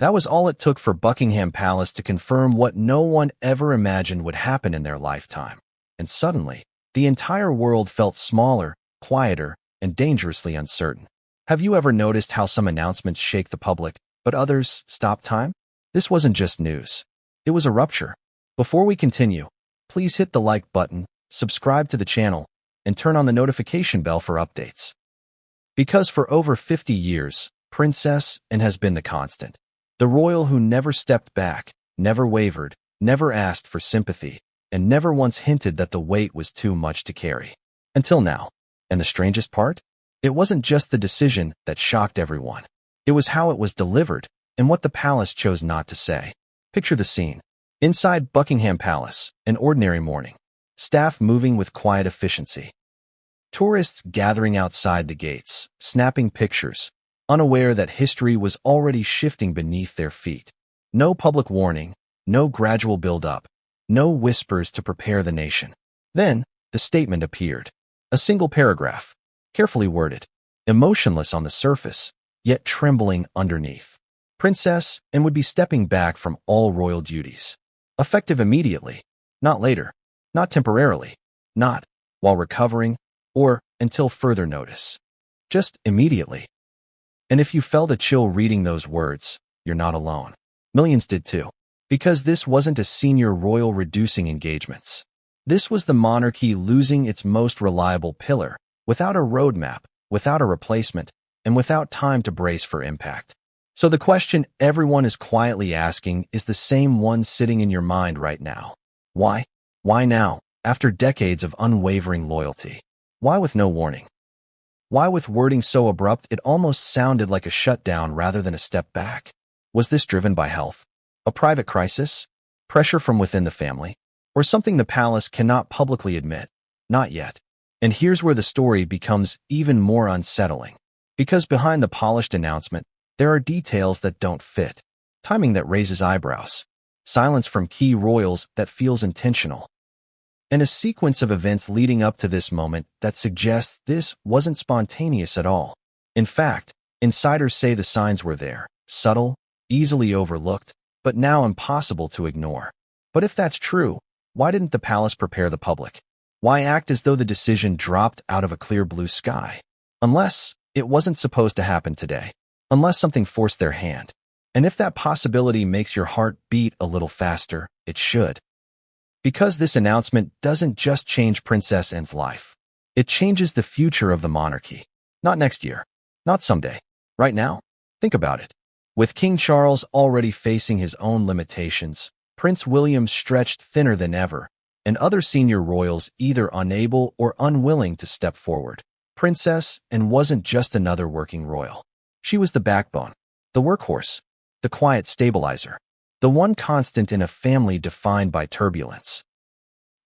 That was all it took for Buckingham Palace to confirm what no one ever imagined would happen in their lifetime. And suddenly, the entire world felt smaller, quieter, and dangerously uncertain. Have you ever noticed how some announcements shake the public, but others stop time? This wasn't just news. It was a rupture. Before we continue, please hit the like button, subscribe to the channel, and turn on the notification bell for updates. Because for over 50 years, Princess Anne has been the constant. The royal who never stepped back, never wavered, never asked for sympathy, and never once hinted that the weight was too much to carry. Until now. And the strangest part? It wasn't just the decision that shocked everyone. It was how it was delivered, and what the palace chose not to say. Picture the scene. Inside Buckingham Palace, an ordinary morning. Staff moving with quiet efficiency. Tourists gathering outside the gates, snapping pictures, unaware that history was already shifting beneath their feet. No public warning, no gradual build-up, no whispers to prepare the nation. Then, the statement appeared. A single paragraph, carefully worded, emotionless on the surface, yet trembling underneath. Princess Anne would be stepping back from all royal duties. Effective immediately, not later, not temporarily, not while recovering, or until further notice. Just immediately. And if you felt a chill reading those words, you're not alone. Millions did too. Because this wasn't a senior royal reducing engagements. This was the monarchy losing its most reliable pillar, without a roadmap, without a replacement, and without time to brace for impact. So the question everyone is quietly asking is the same one sitting in your mind right now. Why? Why now, after decades of unwavering loyalty? Why with no warning? Why with wording so abrupt it almost sounded like a shutdown rather than a step back? Was this driven by health? A private crisis? Pressure from within the family? Or something the palace cannot publicly admit? Not yet. And here's where the story becomes even more unsettling. Because behind the polished announcement, there are details that don't fit. Timing that raises eyebrows. Silence from key royals that feels intentional. And a sequence of events leading up to this moment that suggests this wasn't spontaneous at all. In fact, insiders say the signs were there, subtle, easily overlooked, but now impossible to ignore. But if that's true, why didn't the palace prepare the public? Why act as though the decision dropped out of a clear blue sky? Unless it wasn't supposed to happen today. Unless something forced their hand. And if that possibility makes your heart beat a little faster, it should. Because this announcement doesn't just change Princess Anne's life. It changes the future of the monarchy. Not next year. Not someday. Right now. Think about it. With King Charles already facing his own limitations, Prince William stretched thinner than ever, and other senior royals either unable or unwilling to step forward. Princess Anne wasn't just another working royal. She was the backbone, the workhorse, the quiet stabilizer. The one constant in a family defined by turbulence.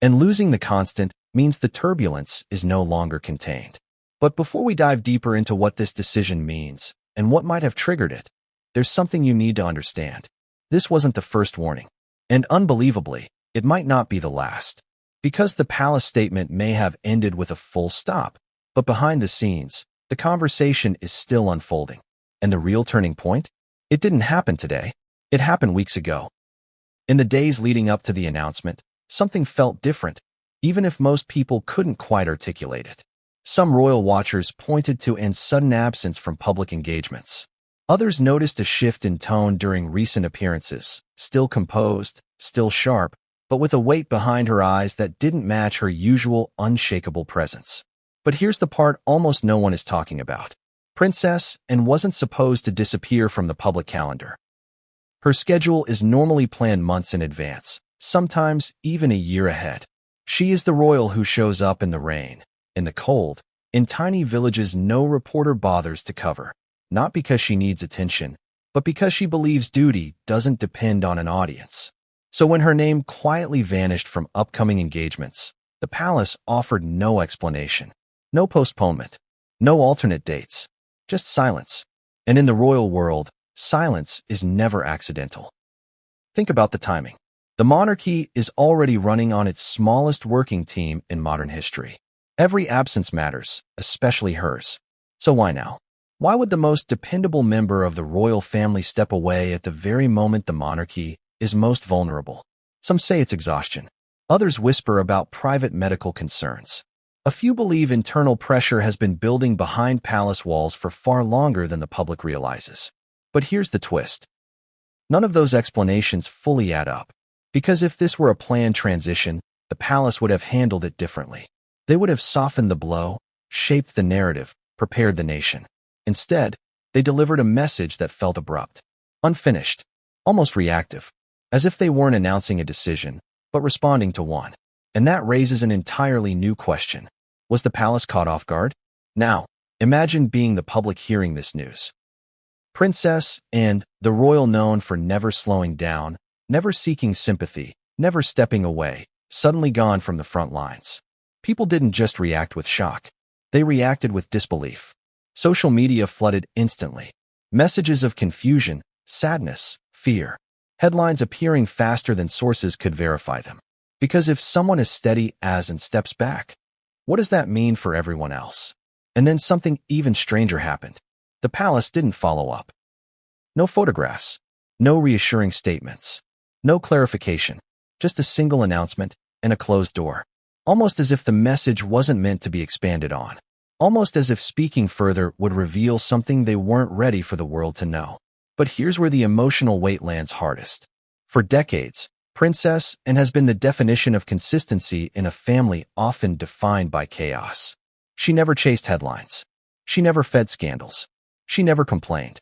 And losing the constant means the turbulence is no longer contained. But before we dive deeper into what this decision means and what might have triggered it, there's something you need to understand. This wasn't the first warning. And unbelievably, it might not be the last. Because the palace statement may have ended with a full stop, but behind the scenes, the conversation is still unfolding. And the real turning point? It didn't happen today. It happened weeks ago. In the days leading up to the announcement, something felt different, even if most people couldn't quite articulate it. Some royal watchers pointed to Anne's sudden absence from public engagements. Others noticed a shift in tone during recent appearances, still composed, still sharp, but with a weight behind her eyes that didn't match her usual unshakable presence. But here's the part almost no one is talking about. Princess Anne wasn't supposed to disappear from the public calendar. Her schedule is normally planned months in advance, sometimes even a year ahead. She is the royal who shows up in the rain, in the cold, in tiny villages no reporter bothers to cover. Not because she needs attention, but because she believes duty doesn't depend on an audience. So when her name quietly vanished from upcoming engagements, the palace offered no explanation, no postponement, no alternate dates, just silence. And in the royal world, silence is never accidental. Think about the timing. The monarchy is already running on its smallest working team in modern history. Every absence matters, especially hers. So why now? Why would the most dependable member of the royal family step away at the very moment the monarchy is most vulnerable? Some say it's exhaustion. Others whisper about private medical concerns. A few believe internal pressure has been building behind palace walls for far longer than the public realizes. But here's the twist. None of those explanations fully add up. Because if this were a planned transition, the palace would have handled it differently. They would have softened the blow, shaped the narrative, prepared the nation. Instead, they delivered a message that felt abrupt, unfinished, almost reactive, as if they weren't announcing a decision, but responding to one. And that raises an entirely new question. Was the palace caught off guard? Now, imagine being the public hearing this news. Princess and the royal, known for never slowing down, never seeking sympathy, never stepping away, suddenly gone from the front lines. People didn't just react with shock. They reacted with disbelief. Social media flooded instantly. Messages of confusion, sadness, fear. Headlines appearing faster than sources could verify them. Because if someone is steady as and steps back, what does that mean for everyone else? And then something even stranger happened. The palace didn't follow up. No photographs, no reassuring statements, no clarification, just a single announcement and a closed door. Almost as if the message wasn't meant to be expanded on. Almost as if speaking further would reveal something they weren't ready for the world to know. But here's where the emotional weight lands hardest. For decades, Princess Anne has been the definition of consistency in a family often defined by chaos. She never chased headlines. She never fed scandals. She never complained.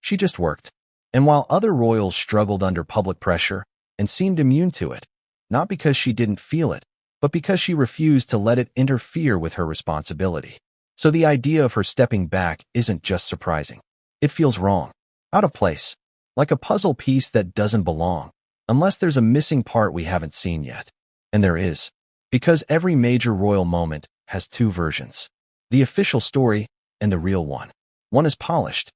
She just worked. And while other royals struggled under public pressure and seemed immune to it, not because she didn't feel it, but because she refused to let it interfere with her responsibility. So the idea of her stepping back isn't just surprising. It feels wrong, out of place, like a puzzle piece that doesn't belong, unless there's a missing part we haven't seen yet. And there is, because every major royal moment has two versions. The official story and the real one. One is polished,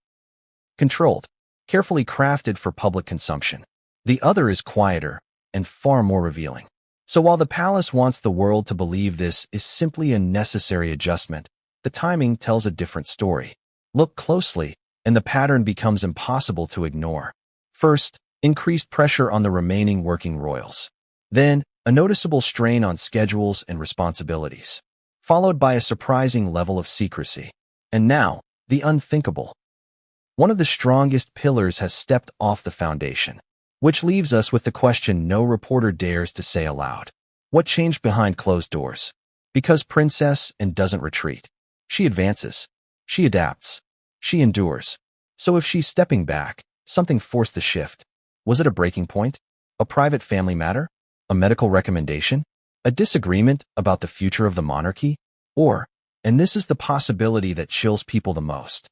controlled, carefully crafted for public consumption. The other is quieter and far more revealing. So while the palace wants the world to believe this is simply a necessary adjustment, the timing tells a different story. Look closely, and the pattern becomes impossible to ignore. First, increased pressure on the remaining working royals. Then, a noticeable strain on schedules and responsibilities, followed by a surprising level of secrecy. And now, the unthinkable. One of the strongest pillars has stepped off the foundation. Which leaves us with the question no reporter dares to say aloud. What changed behind closed doors? Because Princess Anne doesn't retreat. She advances. She adapts. She endures. So if she's stepping back, something forced the shift. Was it a breaking point? A private family matter? A medical recommendation? A disagreement about the future of the monarchy? Or, and this is the possibility that chills people the most,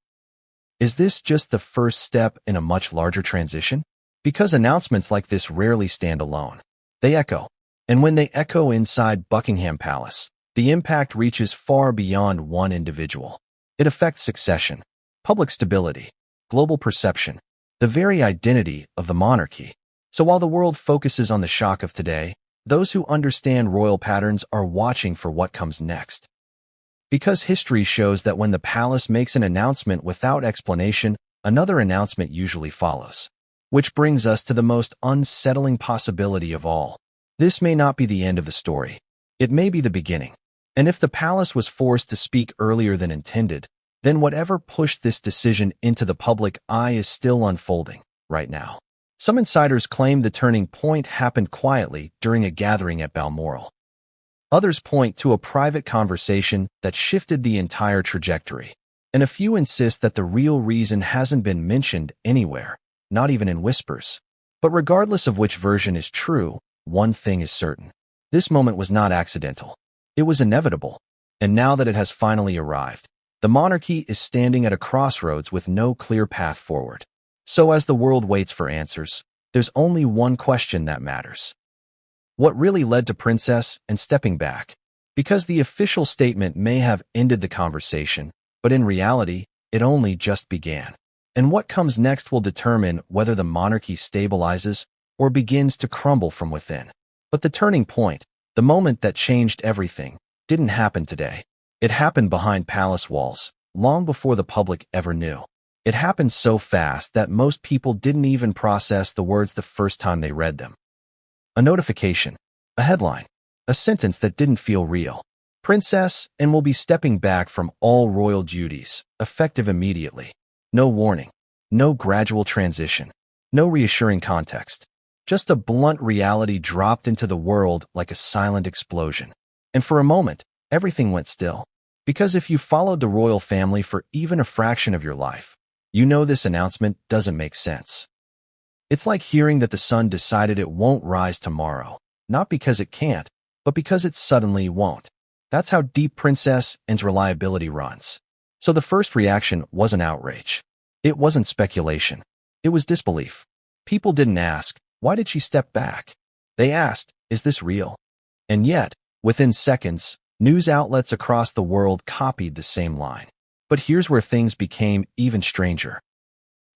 is this just the first step in a much larger transition? Because announcements like this rarely stand alone. They echo. And when they echo inside Buckingham Palace, the impact reaches far beyond one individual. It affects succession, public stability, global perception, the very identity of the monarchy. So while the world focuses on the shock of today, those who understand royal patterns are watching for what comes next. Because history shows that when the palace makes an announcement without explanation, another announcement usually follows. Which brings us to the most unsettling possibility of all. This may not be the end of the story. It may be the beginning. And if the palace was forced to speak earlier than intended, then whatever pushed this decision into the public eye is still unfolding right now. Some insiders claim the turning point happened quietly during a gathering at Balmoral. Others point to a private conversation that shifted the entire trajectory. And a few insist that the real reason hasn't been mentioned anywhere. Not even in whispers. But regardless of which version is true, one thing is certain. This moment was not accidental. It was inevitable. And now that it has finally arrived, the monarchy is standing at a crossroads with no clear path forward. So as the world waits for answers, there's only one question that matters. What really led to Princess Anne stepping back? Because the official statement may have ended the conversation, but in reality, it only just began. And what comes next will determine whether the monarchy stabilizes or begins to crumble from within. But the turning point, the moment that changed everything, didn't happen today. It happened behind palace walls, long before the public ever knew. It happened so fast that most people didn't even process the words the first time they read them. A notification, a headline, a sentence that didn't feel real. Princess and will be stepping back from all royal duties, effective immediately. No warning, no gradual transition, no reassuring context. Just a blunt reality dropped into the world like a silent explosion. And for a moment, everything went still. Because if you followed the royal family for even a fraction of your life, you know this announcement doesn't make sense. It's like hearing that the sun decided it won't rise tomorrow, not because it can't, but because it suddenly won't. That's how deep Princess Anne's reliability runs. So the first reaction wasn't outrage. It wasn't speculation. It was disbelief. People didn't ask, why did she step back? They asked, is this real? And yet, within seconds, news outlets across the world copied the same line. But here's where things became even stranger.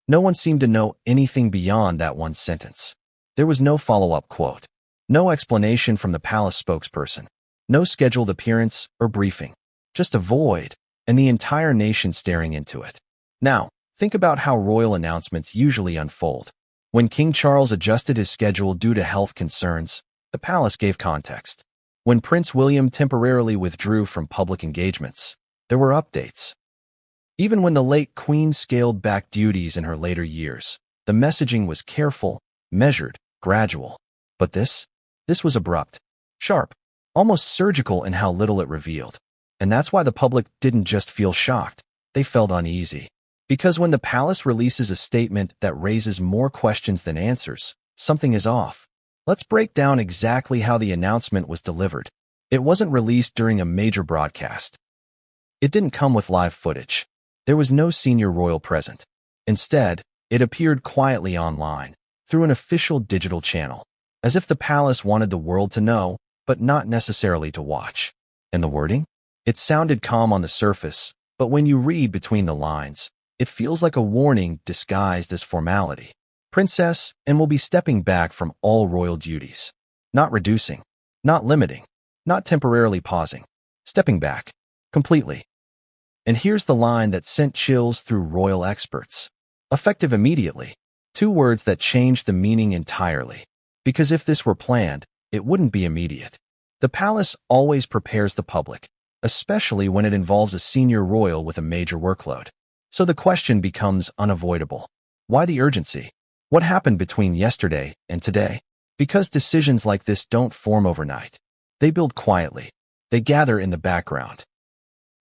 No one seemed to know anything beyond that one sentence. There was no follow-up quote, no explanation from the palace spokesperson, no scheduled appearance or briefing, just a void, and the entire nation staring into it. Now, think about how royal announcements usually unfold. When King Charles adjusted his schedule due to health concerns, the palace gave context. When Prince William temporarily withdrew from public engagements, there were updates. Even when the late Queen scaled back duties in her later years, the messaging was careful, measured, gradual. But this was abrupt, sharp, almost surgical in how little it revealed. And that's why the public didn't just feel shocked, they felt uneasy. Because when the palace releases a statement that raises more questions than answers, something is off. Let's break down exactly how the announcement was delivered. It wasn't released during a major broadcast. It didn't come with live footage. There was no senior royal present. Instead, it appeared quietly online, through an official digital channel, as if the palace wanted the world to know, but not necessarily to watch. And the wording? It sounded calm on the surface, but when you read between the lines, it feels like a warning disguised as formality. Princess Anne will be stepping back from all royal duties. Not reducing, not limiting, not temporarily pausing. Stepping back. Completely. And here's the line that sent chills through royal experts. Effective immediately. Two words that changed the meaning entirely. Because if this were planned, it wouldn't be immediate. The palace always prepares the public, especially when it involves a senior royal with a major workload. So the question becomes unavoidable. Why the urgency? What happened between yesterday and today? Because decisions like this don't form overnight. They build quietly. They gather in the background.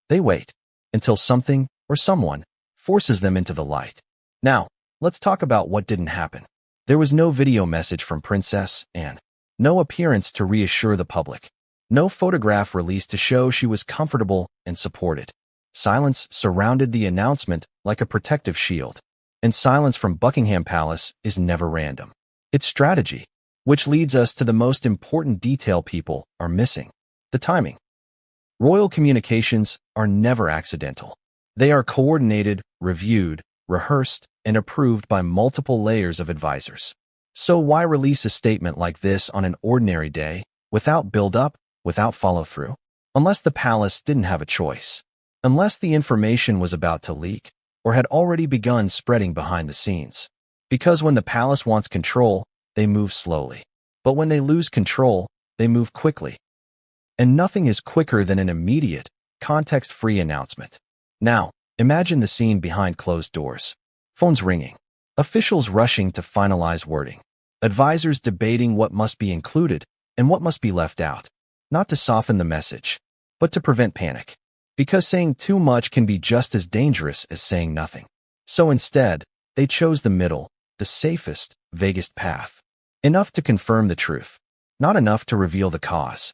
They wait until something or someone forces them into the light. Now, let's talk about what didn't happen. There was no video message from Princess Anne, no appearance to reassure the public, no photograph released to show she was comfortable and supported. Silence surrounded the announcement like a protective shield. And silence from Buckingham Palace is never random. It's strategy, which leads us to the most important detail people are missing: the timing. Royal communications are never accidental. They are coordinated, reviewed, rehearsed, and approved by multiple layers of advisors. So why release a statement like this on an ordinary day, without build-up, without follow-through? Unless the palace didn't have a choice. Unless the information was about to leak, or had already begun spreading behind the scenes. Because when the palace wants control, they move slowly. But when they lose control, they move quickly. And nothing is quicker than an immediate, context-free announcement. Now, imagine the scene behind closed doors. Phones ringing. Officials rushing to finalize wording. Advisors debating what must be included and what must be left out. Not to soften the message, but to prevent panic. Because saying too much can be just as dangerous as saying nothing. So instead, they chose the middle, the safest, vaguest path. Enough to confirm the truth, not enough to reveal the cause.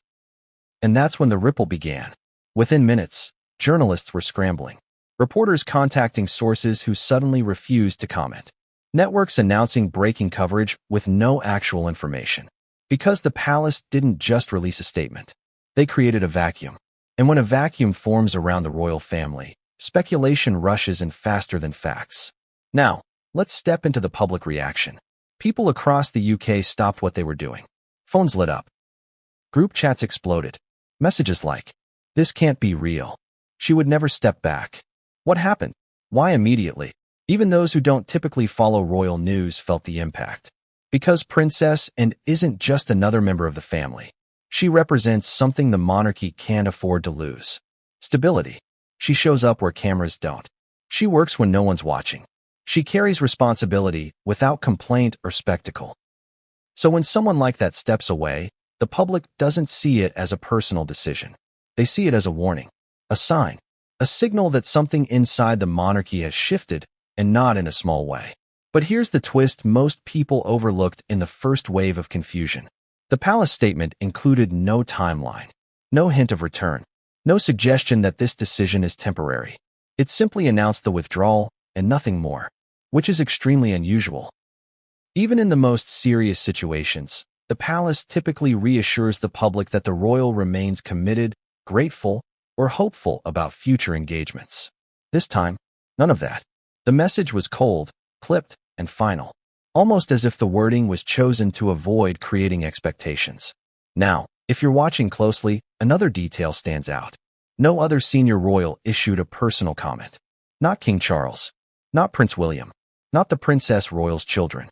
And that's when the ripple began. Within minutes, journalists were scrambling. Reporters contacting sources who suddenly refused to comment. Networks announcing breaking coverage with no actual information. Because the palace didn't just release a statement. They created a vacuum. And when a vacuum forms around the royal family, speculation rushes in faster than facts. Now, let's step into the public reaction. People across the UK stopped what they were doing. Phones lit up. Group chats exploded. Messages like, "This can't be real. She would never step back. What happened? Why immediately? Even those who don't typically follow royal news felt the impact. Because Princess and isn't just another member of the family. She represents something the monarchy can't afford to lose. Stability. She shows up where cameras don't. She works when no one's watching. She carries responsibility without complaint or spectacle. So when someone like that steps away, the public doesn't see it as a personal decision. They see it as a warning, a sign, a signal that something inside the monarchy has shifted, and not in a small way. But here's the twist most people overlooked in the first wave of confusion. The palace statement included no timeline, no hint of return, no suggestion that this decision is temporary. It simply announced the withdrawal and nothing more, which is extremely unusual. Even in the most serious situations, the palace typically reassures the public that the royal remains committed, grateful, or hopeful about future engagements. This time, none of that. The message was cold, clipped, and final, almost as if the wording was chosen to avoid creating expectations. Now, if you're watching closely, another detail stands out. No other senior royal issued a personal comment. Not King Charles, not Prince William, not the Princess Royal's children.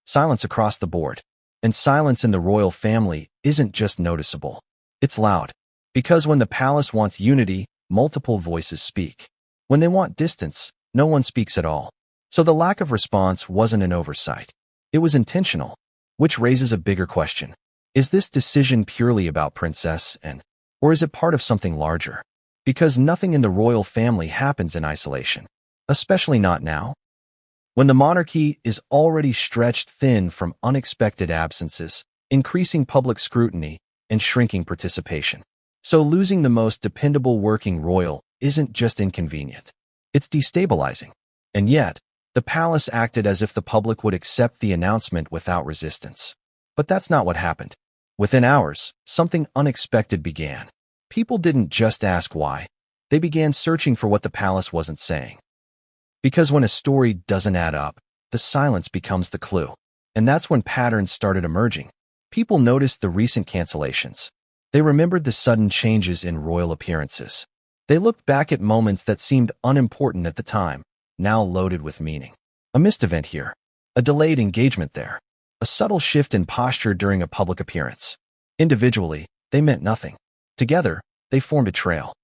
Silence across the board. And silence in the royal family isn't just noticeable. It's loud. Because when the palace wants unity, multiple voices speak. When they want distance, no one speaks at all. So the lack of response wasn't an oversight. It was intentional, which raises a bigger question. Is this decision purely about Princess Anne, or is it part of something larger? Because nothing in the royal family happens in isolation, especially not now. When the monarchy is already stretched thin from unexpected absences, increasing public scrutiny, and shrinking participation. So losing the most dependable working royal isn't just inconvenient. It's destabilizing. And yet, the palace acted as if the public would accept the announcement without resistance. But that's not what happened. Within hours, something unexpected began. People didn't just ask why. They began searching for what the palace wasn't saying. Because when a story doesn't add up, the silence becomes the clue. And that's when patterns started emerging. People noticed the recent cancellations. They remembered the sudden changes in royal appearances. They looked back at moments that seemed unimportant at the time, now loaded with meaning. A missed event here. A delayed engagement there. A subtle shift in posture during a public appearance. Individually, they meant nothing. Together, they formed a trail.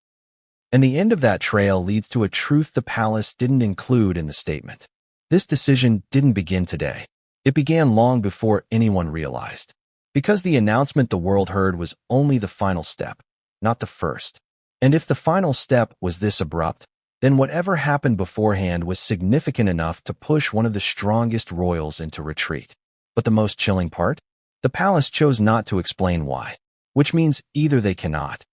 And the end of that trail leads to a truth the palace didn't include in the statement. This decision didn't begin today. It began long before anyone realized. Because the announcement the world heard was only the final step, not the first. And if the final step was this abrupt, then whatever happened beforehand was significant enough to push one of the strongest royals into retreat. But the most chilling part? The palace chose not to explain why, which means either they cannot,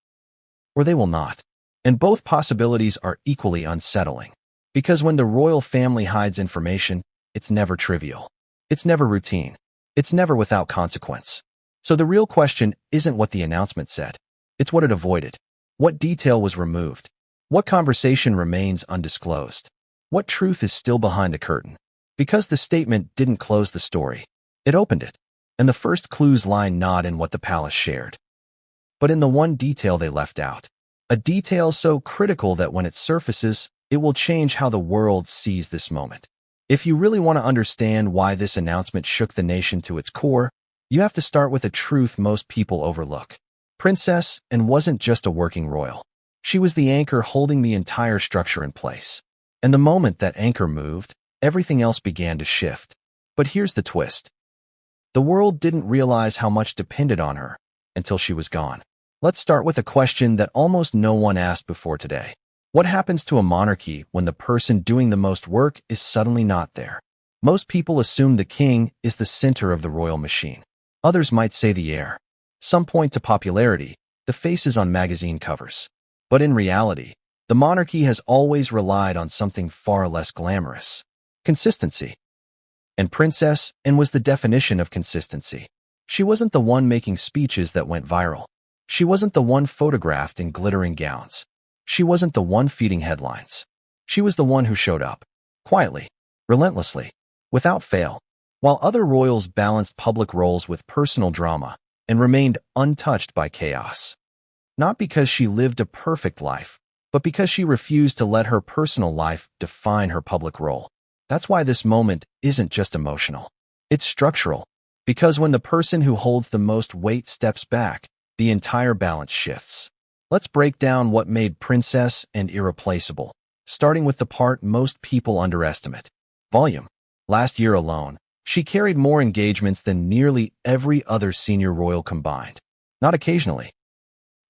or they will not. And both possibilities are equally unsettling. Because when the royal family hides information, it's never trivial. It's never routine. It's never without consequence. So the real question isn't what the announcement said. It's what it avoided. What detail was removed? What conversation remains undisclosed? What truth is still behind the curtain? Because the statement didn't close the story. It opened it. And the first clues lie not in what the palace shared, but in the one detail they left out. A detail so critical that when it surfaces, it will change how the world sees this moment. If you really want to understand why this announcement shook the nation to its core, you have to start with a truth most people overlook. Princess Anne wasn't just a working royal. She was the anchor holding the entire structure in place. And the moment that anchor moved, everything else began to shift. But here's the twist. The world didn't realize how much depended on her until she was gone. Let's start with a question that almost no one asked before today. What happens to a monarchy when the person doing the most work is suddenly not there? Most people assume the king is the center of the royal machine. Others might say the heir. Some point to popularity, the faces on magazine covers. But in reality, the monarchy has always relied on something far less glamorous. Consistency. And Princess Anne was the definition of consistency. She wasn't the one making speeches that went viral. She wasn't the one photographed in glittering gowns. She wasn't the one feeding headlines. She was the one who showed up. Quietly. Relentlessly. Without fail. While other royals balanced public roles with personal drama and remained untouched by chaos. Not because she lived a perfect life, but because she refused to let her personal life define her public role. That's why this moment isn't just emotional. It's structural. Because when the person who holds the most weight steps back, the entire balance shifts. Let's break down what made Princess and irreplaceable, starting with the part most people underestimate: volume. Last year alone, she carried more engagements than nearly every other senior royal combined. Not occasionally.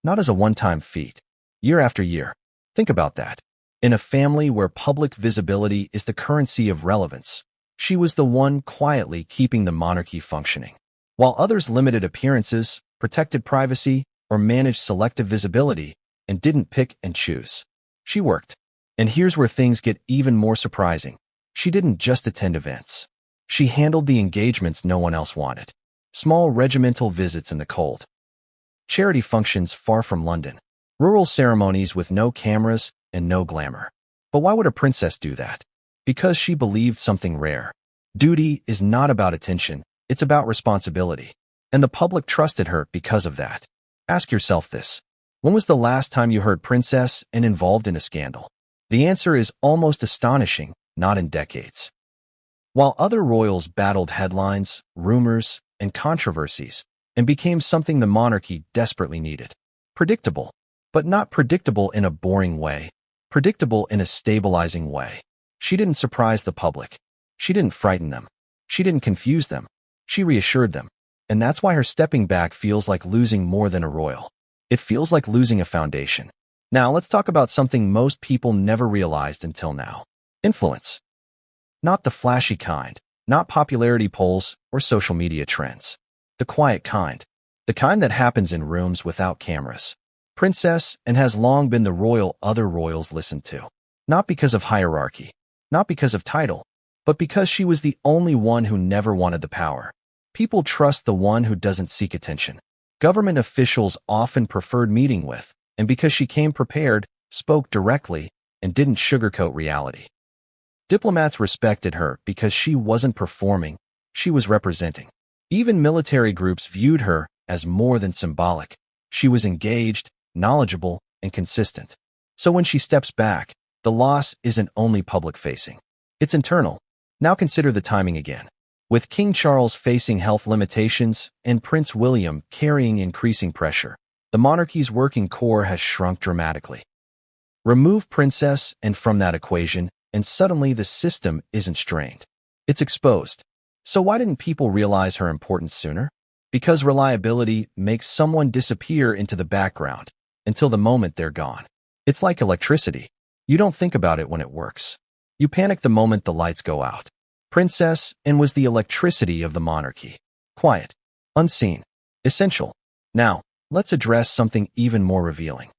Not as a one-time feat. Year after year. Think about that. In a family where public visibility is the currency of relevance, she was the one quietly keeping the monarchy functioning. While others limited appearances, protected privacy, or managed selective visibility, and didn't pick and choose, she worked. And here's where things get even more surprising. She didn't just attend events. She handled the engagements no one else wanted. Small regimental visits in the cold. Charity functions far from London. Rural ceremonies with no cameras and no glamour. But why would a princess do that? Because she believed something rare. Duty is not about attention, it's about responsibility. And the public trusted her because of that. Ask yourself this. When was the last time you heard Princess and involved in a scandal? The answer is almost astonishing, not in decades. While other royals battled headlines, rumors, and controversies, and became something the monarchy desperately needed. Predictable, but not predictable in a boring way. Predictable in a stabilizing way. She didn't surprise the public. She didn't frighten them. She didn't confuse them. She reassured them. And that's why her stepping back feels like losing more than a royal. It feels like losing a foundation. Now, let's talk about something most people never realized until now. Influence. Not the flashy kind, not popularity polls or social media trends. The quiet kind. The kind that happens in rooms without cameras. Princess and has long been the royal other royals listened to. Not because of hierarchy, not because of title, but because she was the only one who never wanted the power. People trust the one who doesn't seek attention. Government officials often preferred meeting with, and because she came prepared, spoke directly, and didn't sugarcoat reality. Diplomats respected her because she wasn't performing, she was representing. Even military groups viewed her as more than symbolic. She was engaged, knowledgeable, and consistent. So when she steps back, the loss isn't only public-facing. It's internal. Now consider the timing again. With King Charles facing health limitations and Prince William carrying increasing pressure, the monarchy's working core has shrunk dramatically. Remove Princess and from that equation, and suddenly the system isn't strained. It's exposed. So why didn't people realize her importance sooner? Because reliability makes someone disappear into the background until the moment they're gone. It's like electricity. You don't think about it when it works. You panic the moment the lights go out. Princess Anne was the electricity of the monarchy. Quiet, unseen, essential. Now, let's address something even more revealing.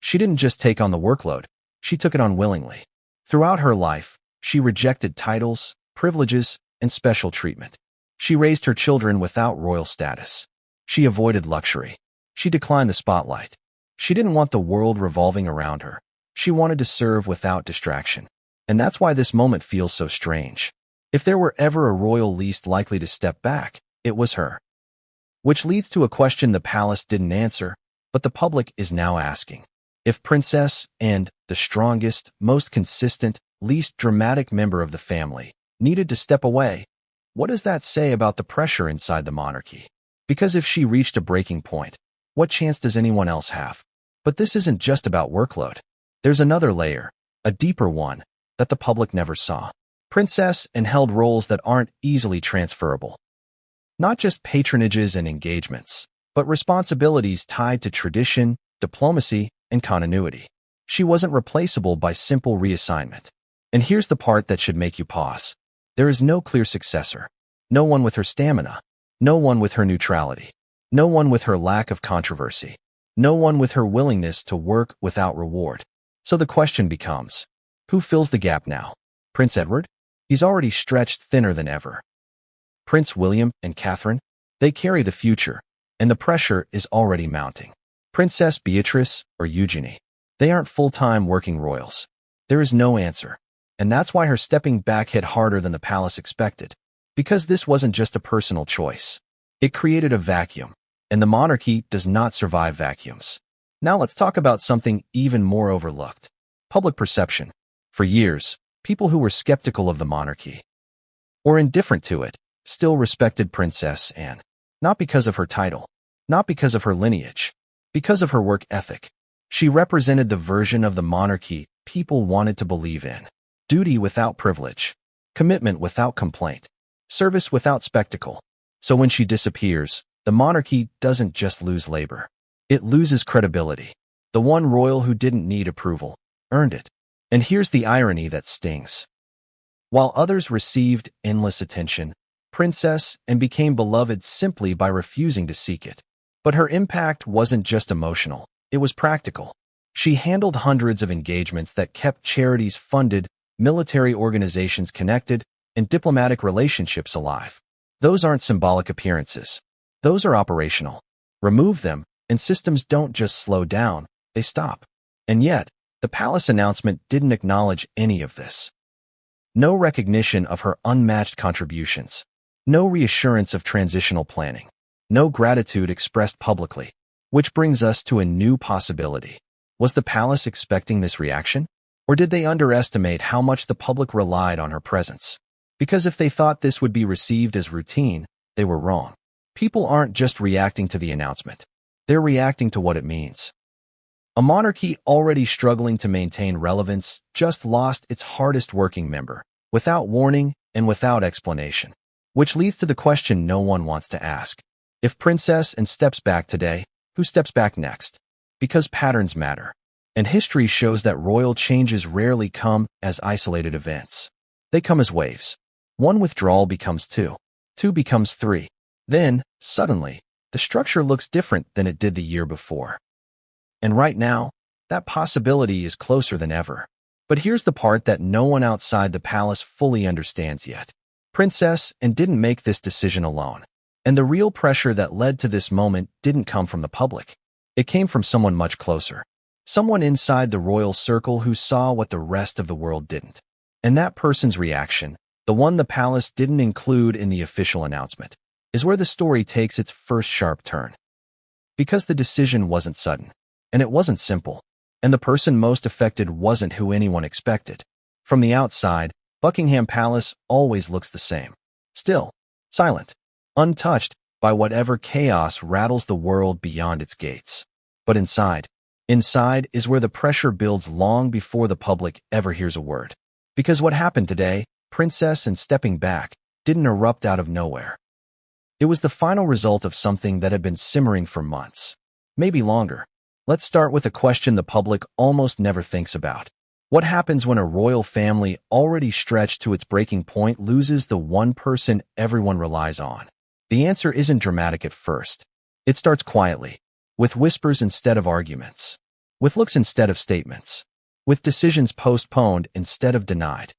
She didn't just take on the workload, she took it on willingly. Throughout her life, she rejected titles, privileges, and special treatment. She raised her children without royal status. She avoided luxury. She declined the spotlight. She didn't want the world revolving around her. She wanted to serve without distraction. And that's why this moment feels so strange. If there were ever a royal least likely to step back, it was her. Which leads to a question the palace didn't answer, but the public is now asking. If Princess Anne, the strongest, most consistent, least dramatic member of the family, needed to step away, what does that say about the pressure inside the monarchy? Because if she reached a breaking point, what chance does anyone else have? But this isn't just about workload. There's another layer, a deeper one, that the public never saw. Princess Anne held roles that aren't easily transferable. Not just patronages and engagements, but responsibilities tied to tradition, diplomacy, and continuity. She wasn't replaceable by simple reassignment. And here's the part that should make you pause. There is no clear successor. No one with her stamina. No one with her neutrality. No one with her lack of controversy. No one with her willingness to work without reward. So the question becomes, who fills the gap now? Prince Edward? He's already stretched thinner than ever. Prince William and Catherine? They carry the future, and the pressure is already mounting. Princess Beatrice or Eugenie? They aren't full-time working royals. There is no answer. And that's why her stepping back hit harder than the palace expected. Because this wasn't just a personal choice. It created a vacuum. And the monarchy does not survive vacuums. Now let's talk about something even more overlooked. Public perception. For years, people who were skeptical of the monarchy or indifferent to it still respected Princess Anne. Not because of her title, not because of her lineage, because of her work ethic. She represented the version of the monarchy people wanted to believe in. Duty without privilege, commitment without complaint, service without spectacle. So when she disappears, the monarchy doesn't just lose labor. It loses credibility. The one royal who didn't need approval earned it. And here's the irony that stings. While others received endless attention, Princess Anne became beloved simply by refusing to seek it. But her impact wasn't just emotional, it was practical. She handled hundreds of engagements that kept charities funded, military organizations connected, and diplomatic relationships alive. Those aren't symbolic appearances. Those are operational. Remove them, and systems don't just slow down, they stop. And yet, the palace announcement didn't acknowledge any of this. No recognition of her unmatched contributions. No reassurance of transitional planning. No gratitude expressed publicly. Which brings us to a new possibility. Was the palace expecting this reaction? Or did they underestimate how much the public relied on her presence? Because if they thought this would be received as routine, they were wrong. People aren't just reacting to the announcement. They're reacting to what it means. A monarchy already struggling to maintain relevance just lost its hardest working member, without warning and without explanation. Which leads to the question no one wants to ask. If Princess Anne steps back today, who steps back next? Because patterns matter. And history shows that royal changes rarely come as isolated events. They come as waves. One withdrawal becomes two. Two becomes three. Then, suddenly, the structure looks different than it did the year before. And right now, that possibility is closer than ever. But here's the part that no one outside the palace fully understands yet. Princess Anne didn't make this decision alone. And the real pressure that led to this moment didn't come from the public. It came from someone much closer. Someone inside the royal circle who saw what the rest of the world didn't. And that person's reaction, the one the palace didn't include in the official announcement, is where the story takes its first sharp turn. Because the decision wasn't sudden, and it wasn't simple, and the person most affected wasn't who anyone expected. From the outside, Buckingham Palace always looks the same. Still, silent, untouched by whatever chaos rattles the world beyond its gates. But inside is where the pressure builds long before the public ever hears a word. Because what happened today, Princess Anne stepping back, didn't erupt out of nowhere. It was the final result of something that had been simmering for months, maybe longer. Let's start with a question the public almost never thinks about. What happens when a royal family already stretched to its breaking point loses the one person everyone relies on? The answer isn't dramatic at first. It starts quietly, with whispers instead of arguments, with looks instead of statements, with decisions postponed instead of denied.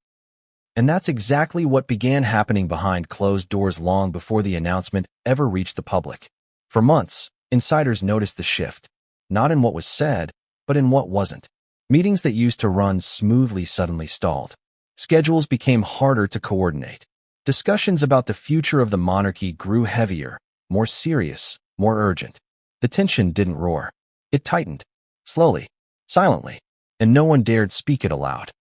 And that's exactly what began happening behind closed doors long before the announcement ever reached the public. For months, insiders noticed the shift, not in what was said, but in what wasn't. Meetings that used to run smoothly suddenly stalled. Schedules became harder to coordinate. Discussions about the future of the monarchy grew heavier, more serious, more urgent. The tension didn't roar. It tightened, slowly, silently, and no one dared speak it aloud.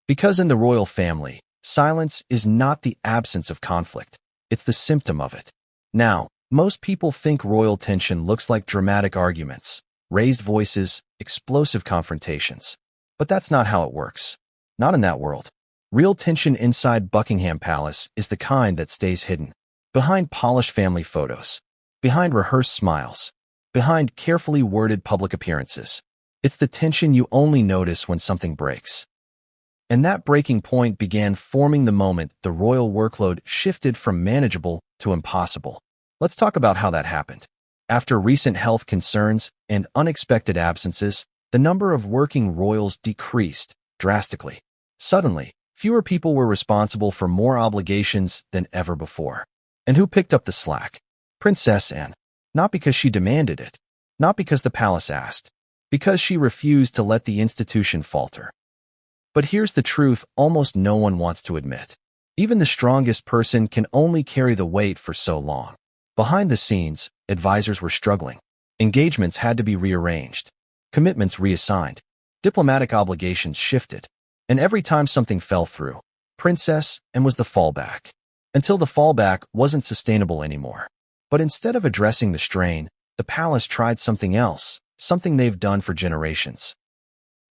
Because in the royal family, silence is not the absence of conflict, it's the symptom of it. Now, most people think royal tension looks like dramatic arguments, raised voices, explosive confrontations. But that's not how it works. Not in that world. Real tension inside Buckingham Palace is the kind that stays hidden. Behind polished family photos. Behind rehearsed smiles. Behind carefully worded public appearances. It's the tension you only notice when something breaks. And that breaking point began forming the moment the royal workload shifted from manageable to impossible. Let's talk about how that happened. After recent health concerns and unexpected absences, the number of working royals decreased drastically. Suddenly, fewer people were responsible for more obligations than ever before. And who picked up the slack? Princess Anne. Not because she demanded it, not because the palace asked, because she refused to let the institution falter. But here's the truth almost no one wants to admit. Even the strongest person can only carry the weight for so long. Behind the scenes, advisors were struggling. Engagements had to be rearranged. commitments reassigned, diplomatic obligations shifted, and every time something fell through, Princess Anne was the fallback. Until the fallback wasn't sustainable anymore. But instead of addressing the strain, the palace tried something else, something they've done for generations.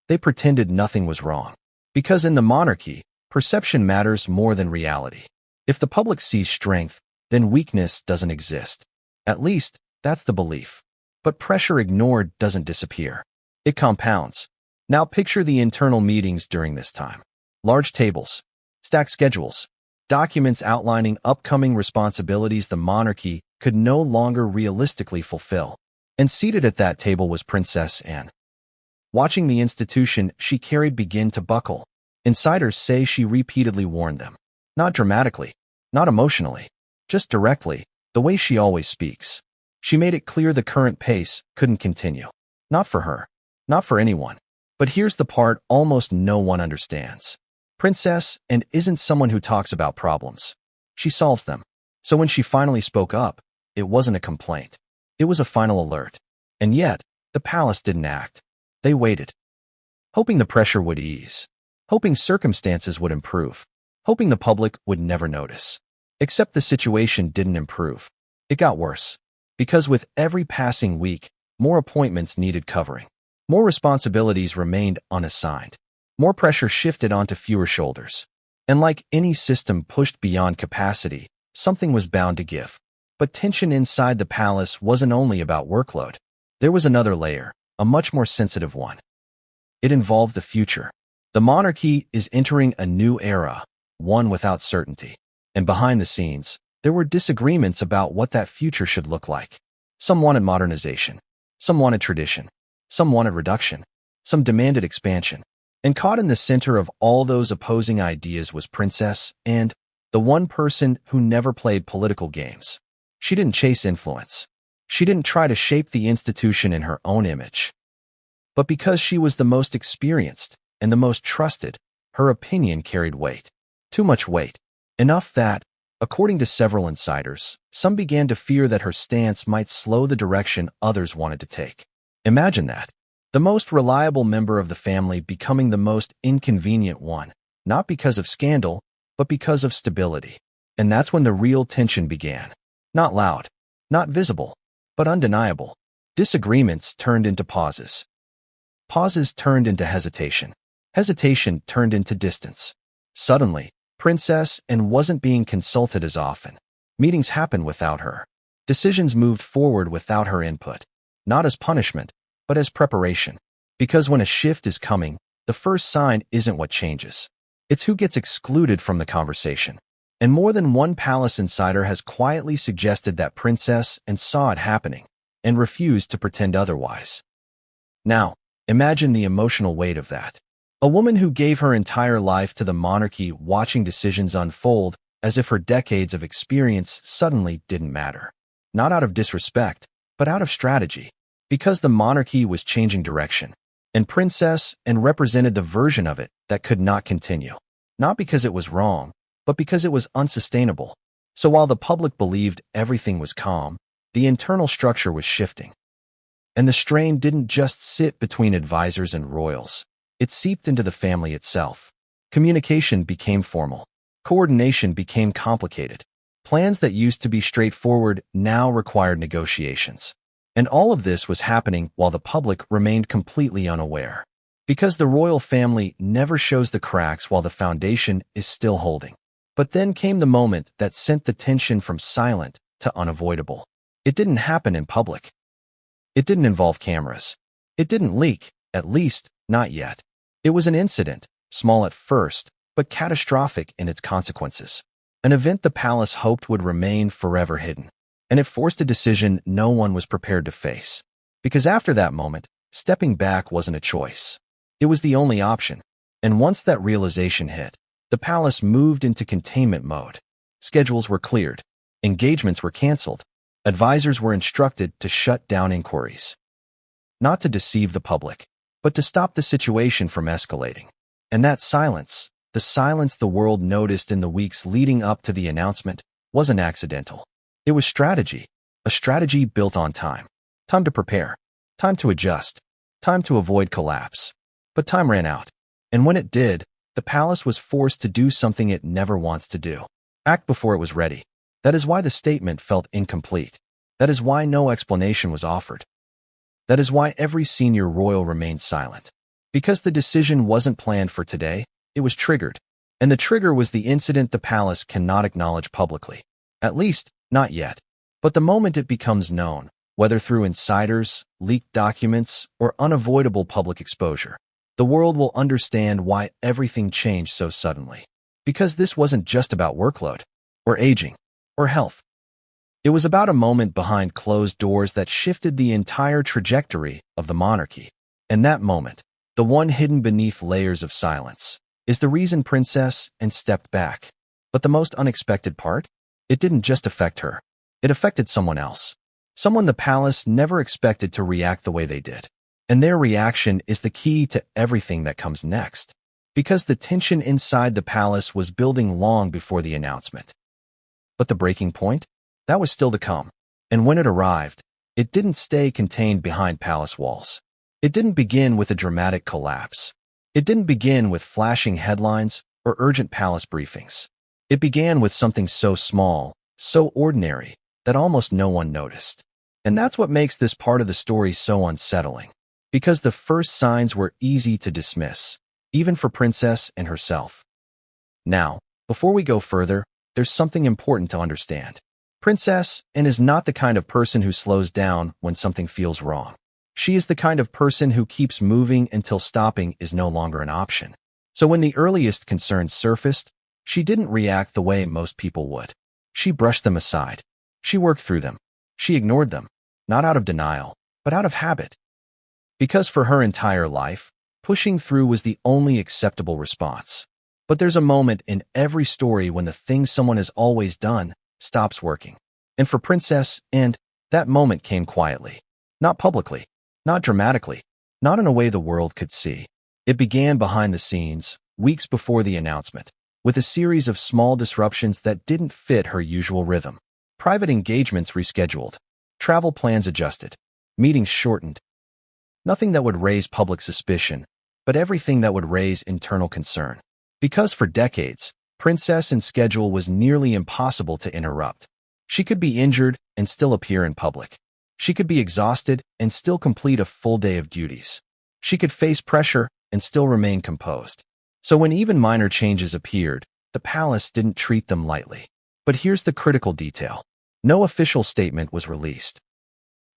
They pretended nothing was wrong. Because in the monarchy, perception matters more than reality. If the public sees strength, then weakness doesn't exist. At least, that's the belief. But pressure ignored doesn't disappear. It compounds. Now picture the internal meetings during this time. Large tables, stacked schedules, documents outlining upcoming responsibilities the monarchy could no longer realistically fulfill. And seated at that table was Princess Anne. Watching the institution she carried begin to buckle, insiders say she repeatedly warned them. Not dramatically, not emotionally, just directly, the way she always speaks. She made it clear the current pace couldn't continue. Not for her, not for anyone. But here's the part almost no one understands. Princess Anne isn't someone who talks about problems. She solves them. So when she finally spoke up, it wasn't a complaint. It was a final alert. And yet, the palace didn't act. They waited. Hoping the pressure would ease. Hoping circumstances would improve. Hoping the public would never notice. Except the situation didn't improve. It got worse. Because with every passing week, more appointments needed covering. More responsibilities remained unassigned. More pressure shifted onto fewer shoulders. And like any system pushed beyond capacity, something was bound to give. But tension inside the palace wasn't only about workload. There was another layer, a much more sensitive one. It involved the future. The monarchy is entering a new era, one without certainty. And behind the scenes, there were disagreements about what that future should look like. Some wanted modernization. Some wanted tradition. Some wanted reduction. Some demanded expansion. And caught in the center of all those opposing ideas was Princess Anne, the one person who never played political games. She didn't chase influence. She didn't try to shape the institution in her own image. But because she was the most experienced and the most trusted, her opinion carried weight. Too much weight. Enough that, according to several insiders, some began to fear that her stance might slow the direction others wanted to take. Imagine that. The most reliable member of the family becoming the most inconvenient one, not because of scandal, but because of stability. And that's when the real tension began. Not loud, not visible, but undeniable. Disagreements turned into pauses. Pauses turned into hesitation. Hesitation turned into distance. Suddenly, Princess Anne wasn't being consulted as often. Meetings happened without her. Decisions moved forward without her input. Not as punishment, but as preparation. Because when a shift is coming, the first sign isn't what changes. It's who gets excluded from the conversation. And more than one palace insider has quietly suggested that Princess Anne saw it happening and refused to pretend otherwise. Now, imagine the emotional weight of that. A woman who gave her entire life to the monarchy watching decisions unfold as if her decades of experience suddenly didn't matter. Not out of disrespect, but out of strategy. Because the monarchy was changing direction, and Princess Anne represented the version of it that could not continue. Not because it was wrong, but because it was unsustainable. So while the public believed everything was calm, the internal structure was shifting. And the strain didn't just sit between advisors and royals. It seeped into the family itself. Communication became formal. Coordination became complicated. Plans that used to be straightforward now required negotiations. And all of this was happening while the public remained completely unaware. Because the royal family never shows the cracks while the foundation is still holding. But then came the moment that sent the tension from silent to unavoidable. It didn't happen in public. It didn't involve cameras. It didn't leak, at least, not yet. It was an incident, small at first, but catastrophic in its consequences. An event the palace hoped would remain forever hidden. And it forced a decision no one was prepared to face. Because after that moment, stepping back wasn't a choice. It was the only option. And once that realization hit, the palace moved into containment mode. Schedules were cleared. Engagements were canceled. Advisors were instructed to shut down inquiries. Not to deceive the public, but to stop the situation from escalating. And that silence, the silence the world noticed in the weeks leading up to the announcement, wasn't accidental. It was strategy, a strategy built on time. Time to prepare, time to adjust, time to avoid collapse. But time ran out. And when it did, the palace was forced to do something it never wants to do. Act before it was ready. That is why the statement felt incomplete. That is why no explanation was offered. That is why every senior royal remained silent. Because the decision wasn't planned for today, it was triggered. And the trigger was the incident the palace cannot acknowledge publicly. At least, not yet. But the moment it becomes known, whether through insiders, leaked documents, or unavoidable public exposure, the world will understand why everything changed so suddenly. Because this wasn't just about workload, or aging, or health. It was about a moment behind closed doors that shifted the entire trajectory of the monarchy. And that moment, the one hidden beneath layers of silence, is the reason Princess Anne stepped back. But the most unexpected part? It didn't just affect her. It affected someone else. Someone the palace never expected to react the way they did. And their reaction is the key to everything that comes next. Because the tension inside the palace was building long before the announcement. But the breaking point? That was still to come. And when it arrived, it didn't stay contained behind palace walls. It didn't begin with a dramatic collapse. It didn't begin with flashing headlines or urgent palace briefings. It began with something so small, so ordinary, that almost no one noticed. And that's what makes this part of the story so unsettling. Because the first signs were easy to dismiss, even for Princess Anne herself. Now, before we go further, there's something important to understand. Princess Anne is not the kind of person who slows down when something feels wrong. She is the kind of person who keeps moving until stopping is no longer an option. So when the earliest concerns surfaced, she didn't react the way most people would. She brushed them aside. She worked through them. She ignored them, not out of denial, but out of habit. Because for her entire life, pushing through was the only acceptable response. But there's a moment in every story when the thing someone has always done stops working. And for Princess Anne, that moment came quietly. Not publicly, not dramatically, not in a way the world could see. It began behind the scenes, weeks before the announcement, with a series of small disruptions that didn't fit her usual rhythm. Private engagements rescheduled, travel plans adjusted, meetings shortened. Nothing that would raise public suspicion, but everything that would raise internal concern. Because for decades, Princess Anne's schedule was nearly impossible to interrupt. She could be injured and still appear in public. She could be exhausted and still complete a full day of duties. She could face pressure and still remain composed. So when even minor changes appeared, the palace didn't treat them lightly. But here's the critical detail. No official statement was released.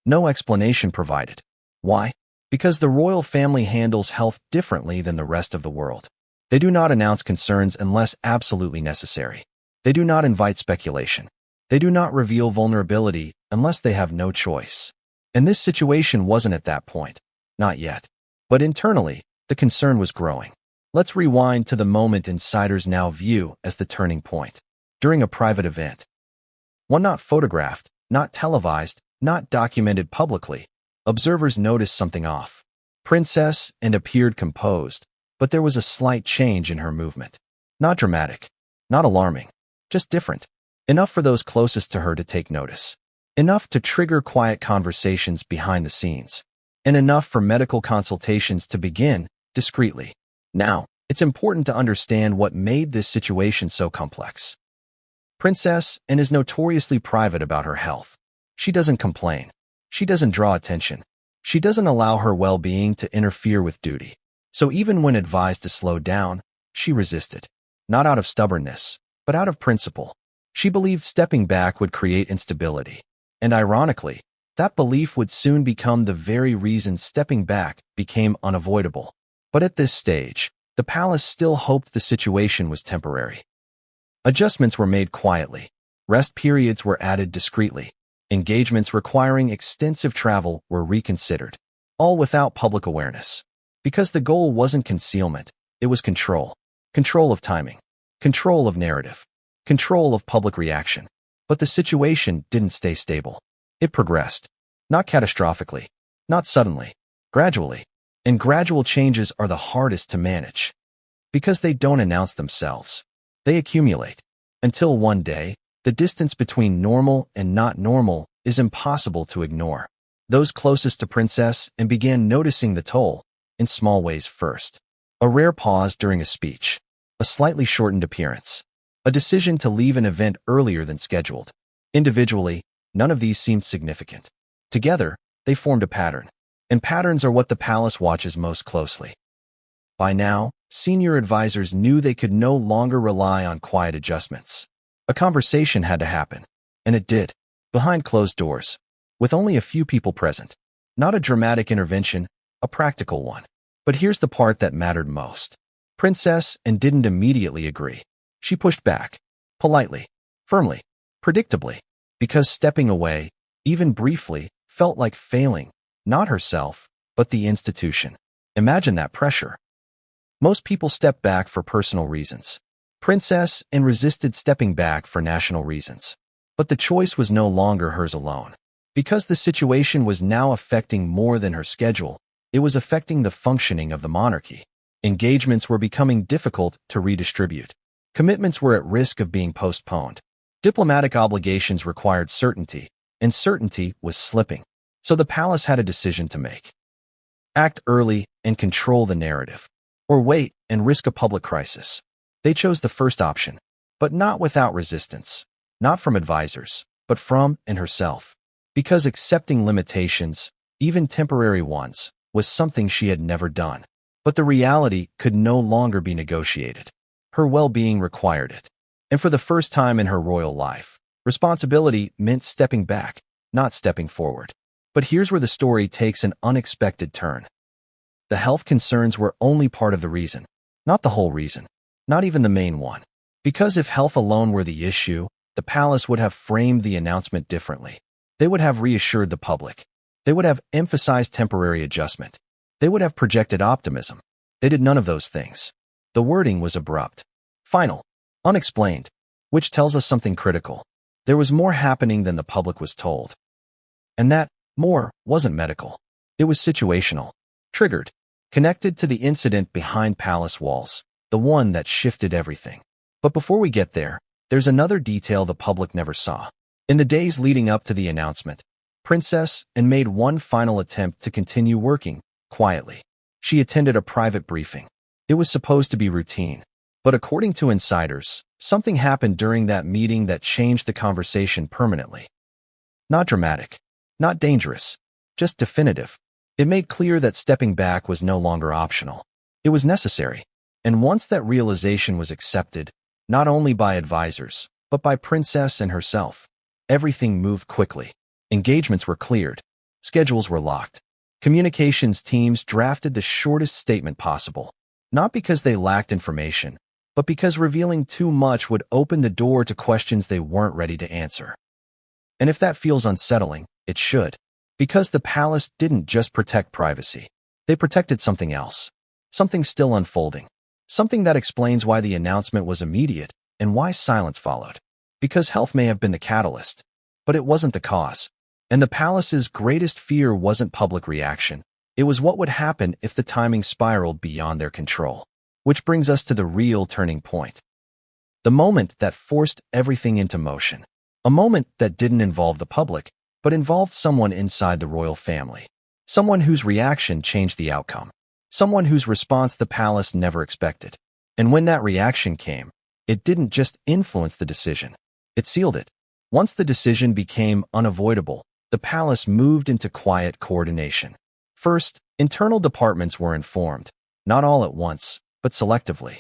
No explanation provided. Why? Because the royal family handles health differently than the rest of the world. They do not announce concerns unless absolutely necessary. They do not invite speculation. They do not reveal vulnerability unless they have no choice. And this situation wasn't at that point. Not yet. But internally, the concern was growing. Let's rewind to the moment insiders now view as the turning point. During a private event. One not photographed, not televised, not documented publicly. Observers noticed something off. Princess Anne appeared composed, but there was a slight change in her movement. Not dramatic, not alarming, just different. Enough for those closest to her to take notice. Enough to trigger quiet conversations behind the scenes. And enough for medical consultations to begin, discreetly. Now, it's important to understand what made this situation so complex. Princess Anne is notoriously private about her health. She doesn't complain. She doesn't draw attention. She doesn't allow her well-being to interfere with duty. So even when advised to slow down, she resisted. Not out of stubbornness, but out of principle. She believed stepping back would create instability. And ironically, that belief would soon become the very reason stepping back became unavoidable. But at this stage, the palace still hoped the situation was temporary. Adjustments were made quietly. Rest periods were added discreetly. Engagements requiring extensive travel were reconsidered, all without public awareness. Because the goal wasn't concealment, it was control. Control of timing, control of narrative, control of public reaction. But the situation didn't stay stable. It progressed. Not catastrophically, not suddenly, gradually. And gradual changes are the hardest to manage. Because they don't announce themselves. They accumulate. Until one day, the distance between normal and not normal is impossible to ignore. those closest to Princess, and began noticing the toll, in small ways first. A rare pause during a speech, a slightly shortened appearance, a decision to leave an event earlier than scheduled. Individually, none of these seemed significant. Together, they formed a pattern, and patterns are what the palace watches most closely. By now, senior advisors knew they could no longer rely on quiet adjustments. A conversation had to happen, and it did, behind closed doors, with only a few people present. Not a dramatic intervention, a practical one. But here's the part that mattered most. Princess and didn't immediately agree. She pushed back, politely, firmly, predictably, because stepping away, even briefly, felt like failing, not herself, but the institution. Imagine that pressure. Most people step back for personal reasons. Princess and resisted stepping back for national reasons. But the choice was no longer hers alone. Because the situation was now affecting more than her schedule, it was affecting the functioning of the monarchy. Engagements were becoming difficult to redistribute. Commitments were at risk of being postponed. Diplomatic obligations required certainty, and certainty was slipping. So the palace had a decision to make. Act early and control the narrative, or wait and risk a public crisis. They chose the first option, but not without resistance. Not from advisors, but from and herself. Because accepting limitations, even temporary ones, was something she had never done. But the reality could no longer be negotiated. Her well-being required it. And for the first time in her royal life, responsibility meant stepping back, not stepping forward. But here's where the story takes an unexpected turn. The health concerns were only part of the reason, not the whole reason, not even the main one. Because if health alone were the issue, the palace would have framed the announcement differently. They would have reassured the public. They would have emphasized temporary adjustment. They would have projected optimism. They did none of those things. The wording was abrupt, final, unexplained, which tells us something critical. There was more happening than the public was told. And that more wasn't medical. It was situational, triggered, connected to the incident behind palace walls, the one that shifted everything. But before we get there, there's another detail the public never saw. In the days leading up to the announcement, Princess Anne made one final attempt to continue working, quietly. She attended a private briefing. It was supposed to be routine. But according to insiders, something happened during that meeting that changed the conversation permanently. Not dramatic, not dangerous, just definitive. It made clear that stepping back was no longer optional. It was necessary. And once that realization was accepted, not only by advisors, but by Princess Anne herself, everything moved quickly. Engagements were cleared. Schedules were locked. Communications teams drafted the shortest statement possible, not because they lacked information, but because revealing too much would open the door to questions they weren't ready to answer. And if that feels unsettling, it should. Because the palace didn't just protect privacy. They protected something else. Something still unfolding. Something that explains why the announcement was immediate and why silence followed. Because health may have been the catalyst, but it wasn't the cause. And the palace's greatest fear wasn't public reaction. It was what would happen if the timing spiraled beyond their control. Which brings us to the real turning point. The moment that forced everything into motion. A moment that didn't involve the public, but involved someone inside the royal family. Someone whose reaction changed the outcome. Someone whose response the palace never expected. And when that reaction came, it didn't just influence the decision. It sealed it. Once the decision became unavoidable, the palace moved into quiet coordination. First, internal departments were informed, not all at once, but selectively.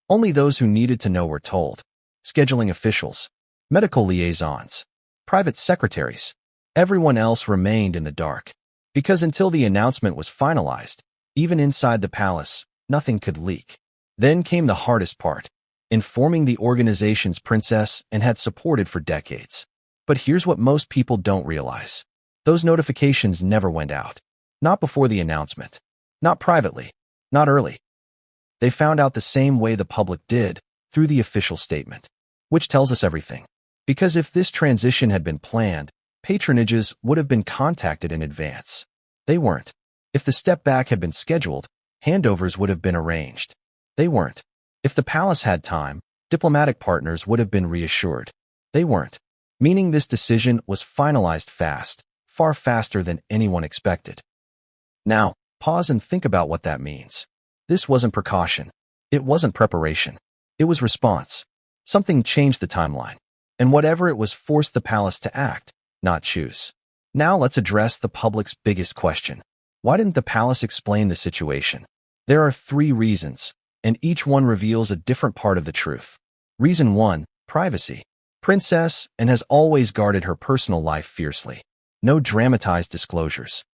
Only those who needed to know were told. Scheduling officials, medical liaisons, private secretaries. Everyone else remained in the dark. Because until the announcement was finalized, even inside the palace, nothing could leak. Then came the hardest part, informing the organizations Princess Anne had supported for decades. But here's what most people don't realize. Those notifications never went out. Not before the announcement. Not privately. Not early. They found out the same way the public did, through the official statement. Which tells us everything. Because if this transition had been planned, patronages would have been contacted in advance. They weren't. If the step back had been scheduled, handovers would have been arranged. They weren't. If the palace had time, diplomatic partners would have been reassured. They weren't. Meaning this decision was finalized fast, far faster than anyone expected. Now, pause and think about what that means. This wasn't precaution. It wasn't preparation. It was response. Something changed the timeline. And whatever it was forced the palace to act, not choose. Now let's address the public's biggest question. Why didn't the palace explain the situation? There are 3 reasons, and each one reveals a different part of the truth. Reason 1, privacy. Princess Anne has always guarded her personal life fiercely. No dramatized disclosures.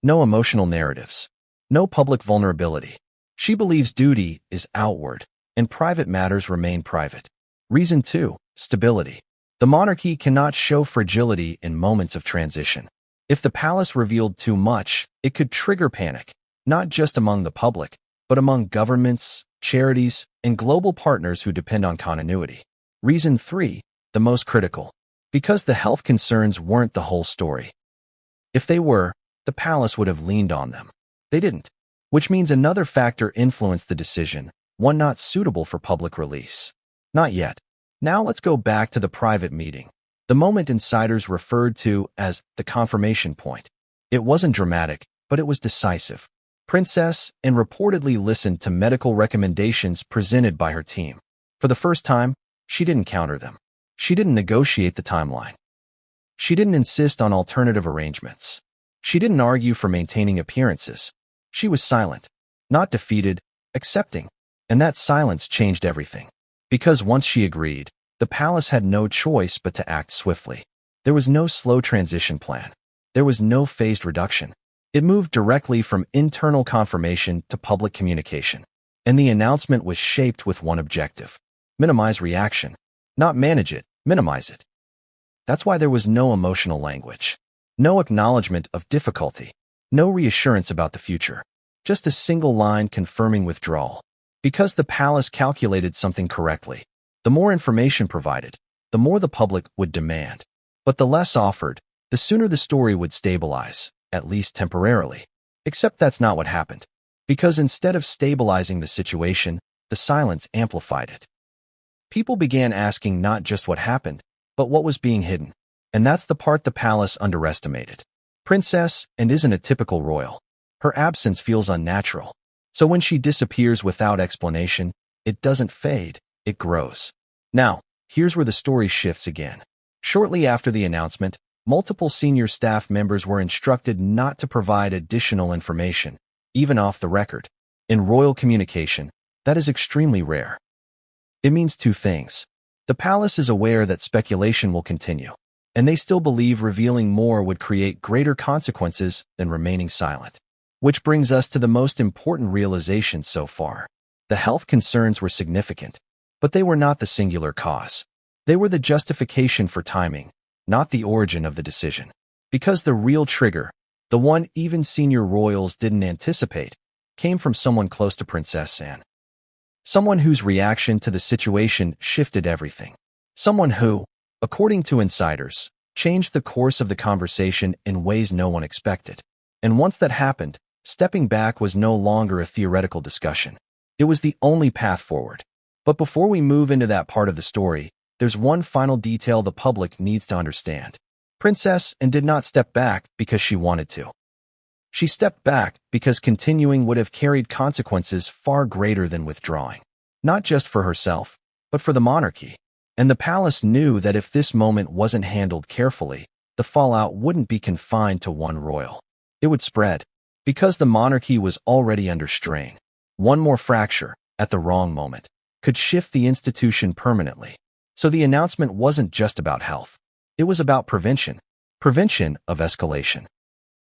No emotional narratives. No public vulnerability. She believes duty is outward, and private matters remain private. Reason 2, stability. The monarchy cannot show fragility in moments of transition. If the palace revealed too much, it could trigger panic, not just among the public, but among governments, charities, and global partners who depend on continuity. Reason 3, the most critical. Because the health concerns weren't the whole story. If they were, the palace would have leaned on them. They didn't, which means another factor influenced the decision, one not suitable for public release. Not yet. Now let's go back to the private meeting, the moment insiders referred to as the confirmation point. It wasn't dramatic, but it was decisive. Princess Anne reportedly listened to medical recommendations presented by her team. For the first time, she didn't counter them. She didn't negotiate the timeline. She didn't insist on alternative arrangements. She didn't argue for maintaining appearances. She was silent, not defeated, accepting. And that silence changed everything. Because once she agreed, the palace had no choice but to act swiftly. There was no slow transition plan. There was no phased reduction. It moved directly from internal confirmation to public communication. And the announcement was shaped with one objective: minimize reaction. Not manage it, minimize it. That's why there was no emotional language. No acknowledgement of difficulty. No reassurance about the future. Just a single line confirming withdrawal. Because the palace calculated something correctly. The more information provided, the more the public would demand. But the less offered, the sooner the story would stabilize, at least temporarily. Except that's not what happened. Because instead of stabilizing the situation, the silence amplified it. People began asking not just what happened, but what was being hidden. And that's the part the palace underestimated. Princess Anne isn't a typical royal. Her absence feels unnatural. So when she disappears without explanation, it doesn't fade, it grows. Now, here's where the story shifts again. Shortly after the announcement, multiple senior staff members were instructed not to provide additional information, even off the record. In royal communication, that is extremely rare. It means 2 things. The palace is aware that speculation will continue, and they still believe revealing more would create greater consequences than remaining silent. Which brings us to the most important realization so far. The health concerns were significant, but they were not the singular cause. They were the justification for timing, not the origin of the decision. Because the real trigger, the one even senior royals didn't anticipate, came from someone close to Princess Anne. Someone whose reaction to the situation shifted everything. Someone who, according to insiders, changed the course of the conversation in ways no one expected. And once that happened, stepping back was no longer a theoretical discussion. It was the only path forward. But before we move into that part of the story, there's one final detail the public needs to understand. Princess Anne did not step back because she wanted to. She stepped back because continuing would have carried consequences far greater than withdrawing. Not just for herself, but for the monarchy. And the palace knew that if this moment wasn't handled carefully, the fallout wouldn't be confined to one royal. It would spread. Because the monarchy was already under strain. One more fracture, at the wrong moment, could shift the institution permanently. So the announcement wasn't just about health. It was about prevention. Prevention of escalation.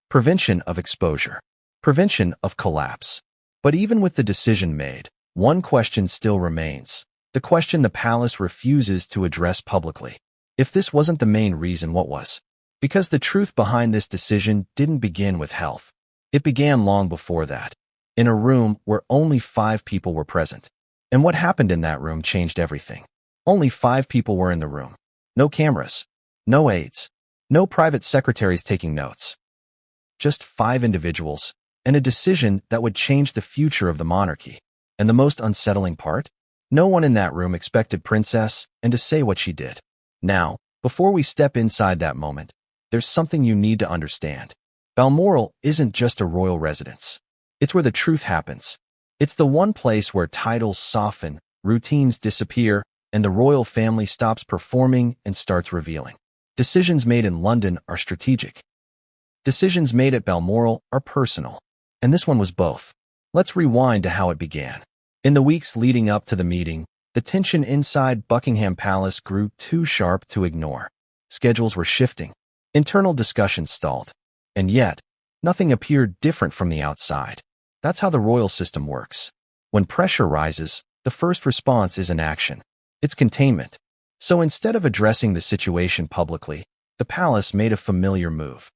Prevention of exposure. Prevention of collapse. But even with the decision made, one question still remains. The question the palace refuses to address publicly. If this wasn't the main reason, what was? Because the truth behind this decision didn't begin with health. It began long before that, in a room where only 5 people were present. And what happened in that room changed everything. Only 5 people were in the room. No cameras. No aides. No private secretaries taking notes. Just 5 individuals, and a decision that would change the future of the monarchy. And the most unsettling part? No one in that room expected Princess Anne to say what she did. Now, before we step inside that moment, there's something you need to understand. Balmoral isn't just a royal residence. It's where the truth happens. It's the one place where titles soften, routines disappear, and the royal family stops performing and starts revealing. Decisions made in London are strategic. Decisions made at Balmoral are personal. And this one was both. Let's rewind to how it began. In the weeks leading up to the meeting, the tension inside Buckingham Palace grew too sharp to ignore. Schedules were shifting. Internal discussions stalled. And yet, nothing appeared different from the outside. That's how the royal system works. When pressure rises, the first response isn't action. It's containment. So instead of addressing the situation publicly, the palace made a familiar move.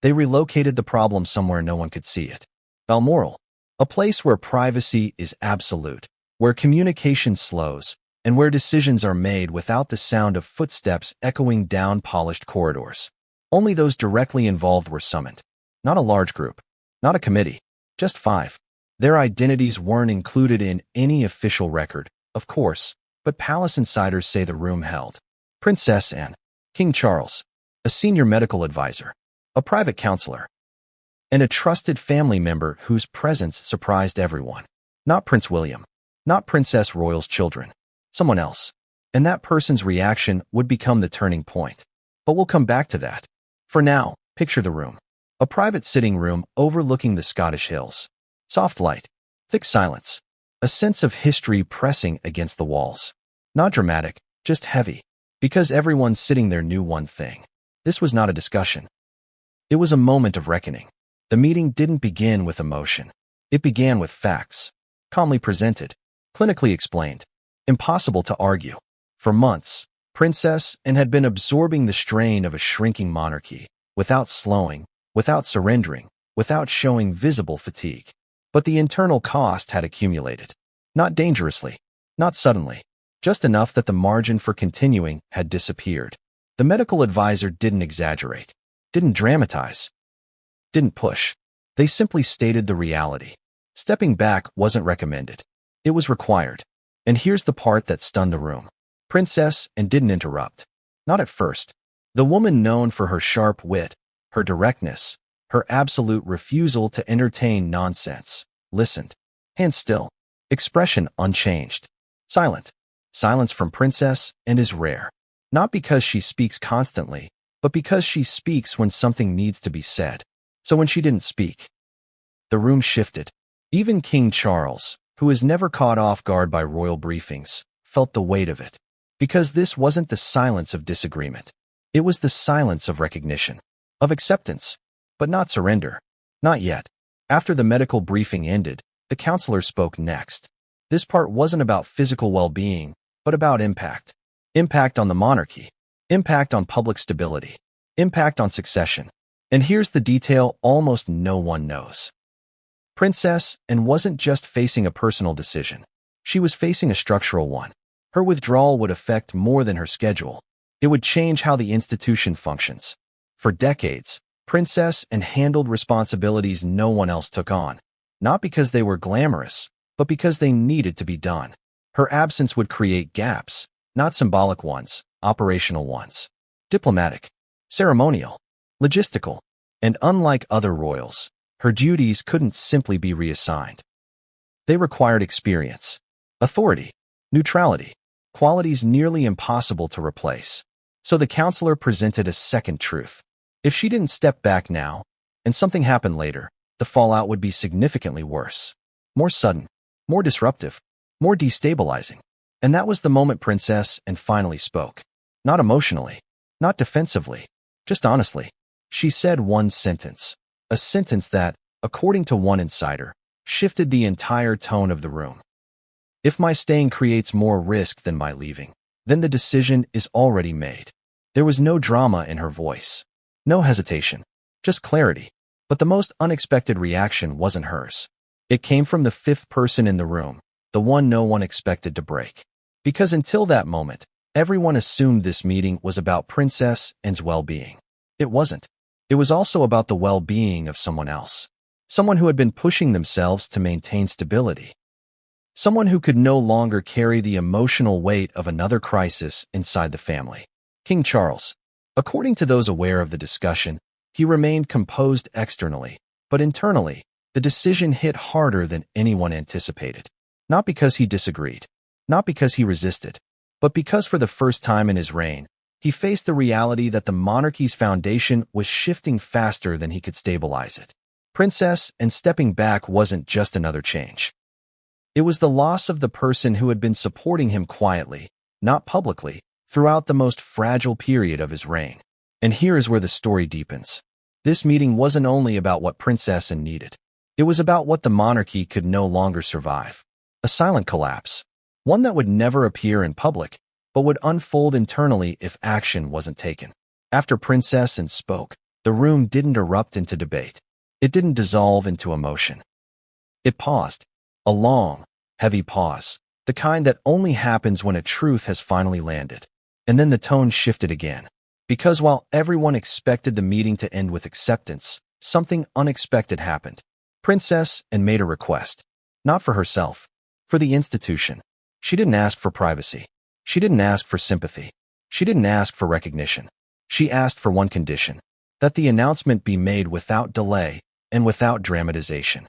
They relocated the problem somewhere no one could see it. Balmoral, a place where privacy is absolute, where communication slows, and where decisions are made without the sound of footsteps echoing down polished corridors. Only those directly involved were summoned. Not a large group, not a committee, just 5. Their identities weren't included in any official record, of course, but palace insiders say the room held Princess Anne, King Charles, a senior medical advisor, a private counselor, and a trusted family member whose presence surprised everyone. Not Prince William, not Princess Royal's children, someone else. And that person's reaction would become the turning point. But we'll come back to that. For now, picture the room. A private sitting room overlooking the Scottish hills. Soft light, thick silence, a sense of history pressing against the walls. Not dramatic, just heavy, because everyone sitting there knew one thing. This was not a discussion. It was a moment of reckoning. The meeting didn't begin with emotion. It began with facts, calmly presented, clinically explained, impossible to argue. For months, Princess Anne had been absorbing the strain of a shrinking monarchy, without slowing, without surrendering, without showing visible fatigue. But the internal cost had accumulated. Not dangerously, not suddenly, just enough that the margin for continuing had disappeared. The medical advisor didn't exaggerate, didn't dramatize, didn't push. They simply stated the reality. Stepping back wasn't recommended. It was required. And here's the part that stunned the room. Princess Anne didn't interrupt. Not at first. The woman known for her sharp wit, her directness, her absolute refusal to entertain nonsense, listened. Hands still. Expression unchanged. Silent. Silence from Princess Anne is rare. Not because she speaks constantly, but because she speaks when something needs to be said. So when she didn't speak, the room shifted. Even King Charles, who is never caught off guard by royal briefings, felt the weight of it. Because this wasn't the silence of disagreement. It was the silence of recognition, of acceptance, but not surrender. Not yet. After the medical briefing ended, the counselor spoke next. This part wasn't about physical well-being, but about impact. Impact on the monarchy. Impact on public stability. Impact on succession. And here's the detail almost no one knows. Princess Anne wasn't just facing a personal decision. She was facing a structural one. Her withdrawal would affect more than her schedule. It would change how the institution functions. For decades, Princess Anne handled responsibilities no one else took on. Not because they were glamorous, but because they needed to be done. Her absence would create gaps, not symbolic ones, operational ones. Diplomatic, ceremonial, logistical, and unlike other royals, her duties couldn't simply be reassigned. They required experience, authority, neutrality, qualities nearly impossible to replace. So the counselor presented a second truth. If she didn't step back now, and something happened later, the fallout would be significantly worse. More sudden, more disruptive, more destabilizing. And that was the moment Princess Anne finally spoke. Not emotionally, not defensively, just honestly. She said one sentence. A sentence that, according to one insider, shifted the entire tone of the room. If my staying creates more risk than my leaving, then the decision is already made. There was no drama in her voice. No hesitation. Just clarity. But the most unexpected reaction wasn't hers. It came from the fifth person in the room, the one no one expected to break. Because until that moment, everyone assumed this meeting was about Princess Anne's well-being. It wasn't. It was also about the well-being of someone else. Someone who had been pushing themselves to maintain stability. Someone who could no longer carry the emotional weight of another crisis inside the family. King Charles. According to those aware of the discussion, he remained composed externally, but internally, the decision hit harder than anyone anticipated. Not because he disagreed, not because he resisted, but because for the first time in his reign, he faced the reality that the monarchy's foundation was shifting faster than he could stabilize it. Princess and stepping back wasn't just another change. It was the loss of the person who had been supporting him quietly, not publicly, throughout the most fragile period of his reign. And here is where the story deepens. This meeting wasn't only about what Princess Anne needed. It was about what the monarchy could no longer survive. A silent collapse. One that would never appear in public, but would unfold internally if action wasn't taken. After Princess Anne spoke, the room didn't erupt into debate. It didn't dissolve into emotion. It paused. A long, heavy pause. The kind that only happens when a truth has finally landed. And then the tone shifted again. Because while everyone expected the meeting to end with acceptance, something unexpected happened. Princess Anne made a request. Not for herself. For the institution. She didn't ask for privacy. She didn't ask for sympathy. She didn't ask for recognition. She asked for one condition. That the announcement be made without delay and without dramatization.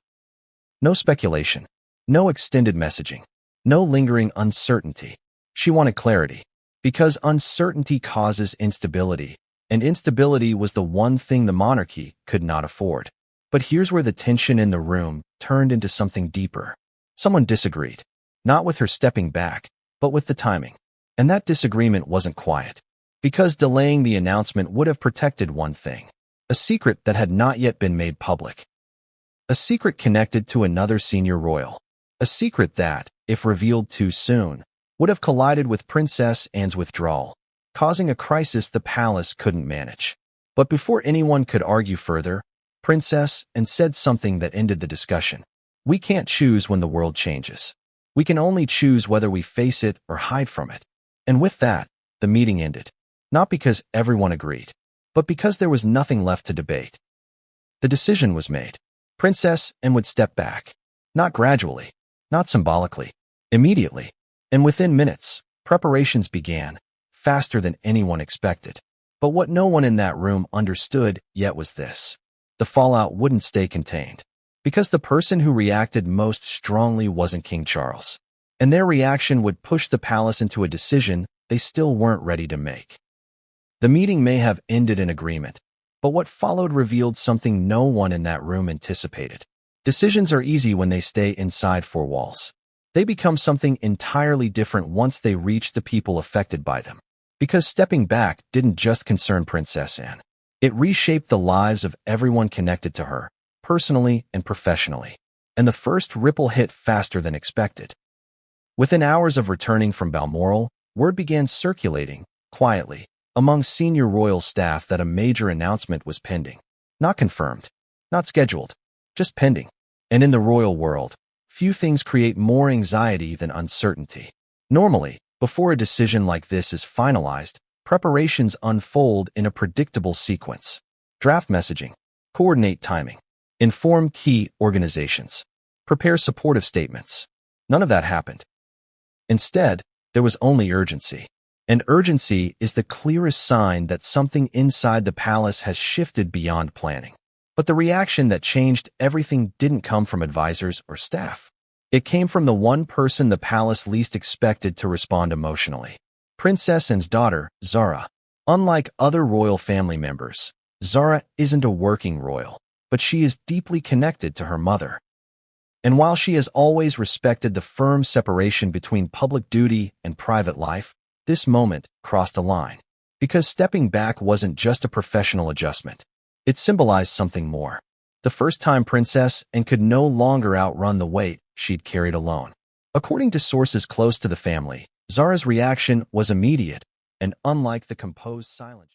No speculation. No extended messaging. No lingering uncertainty. She wanted clarity. Because uncertainty causes instability, and instability was the one thing the monarchy could not afford. But here's where the tension in the room turned into something deeper. Someone disagreed. Not with her stepping back, but with the timing. And that disagreement wasn't quiet. Because delaying the announcement would have protected one thing. A secret that had not yet been made public. A secret connected to another senior royal. A secret that, if revealed too soon, would have collided with Princess Anne's withdrawal, causing a crisis the palace couldn't manage. But before anyone could argue further, Princess Anne said something that ended the discussion. We can't choose when the world changes. We can only choose whether we face it or hide from it. And with that, the meeting ended. Not because everyone agreed, but because there was nothing left to debate. The decision was made. Princess Anne would step back. Not gradually, not symbolically, immediately. And within minutes, preparations began, faster than anyone expected. But what no one in that room understood yet was this. The fallout wouldn't stay contained. Because the person who reacted most strongly wasn't King Charles. And their reaction would push the palace into a decision they still weren't ready to make. The meeting may have ended in agreement, but what followed revealed something no one in that room anticipated. Decisions are easy when they stay inside four walls. They become something entirely different once they reach the people affected by them. Because stepping back didn't just concern Princess Anne. It reshaped the lives of everyone connected to her, personally and professionally. And the first ripple hit faster than expected. Within hours of returning from Balmoral, word began circulating, quietly, among senior royal staff that a major announcement was pending. Not confirmed, not scheduled, just pending. And in the royal world, few things create more anxiety than uncertainty. Normally, before a decision like this is finalized, preparations unfold in a predictable sequence. Draft messaging, coordinate timing, inform key organizations, prepare supportive statements. None of that happened. Instead, there was only urgency. And urgency is the clearest sign that something inside the palace has shifted beyond planning. But the reaction that changed everything didn't come from advisors or staff. It came from the one person the palace least expected to respond emotionally. Princess Anne's daughter, Zara. Unlike other royal family members, Zara isn't a working royal, but she is deeply connected to her mother. And while she has always respected the firm separation between public duty and private life, this moment crossed a line. Because stepping back wasn't just a professional adjustment. It symbolized something more. The first time Princess Anne could no longer outrun the weight she'd carried alone. According to sources close to the family, Zara's reaction was immediate, and unlike the composed silence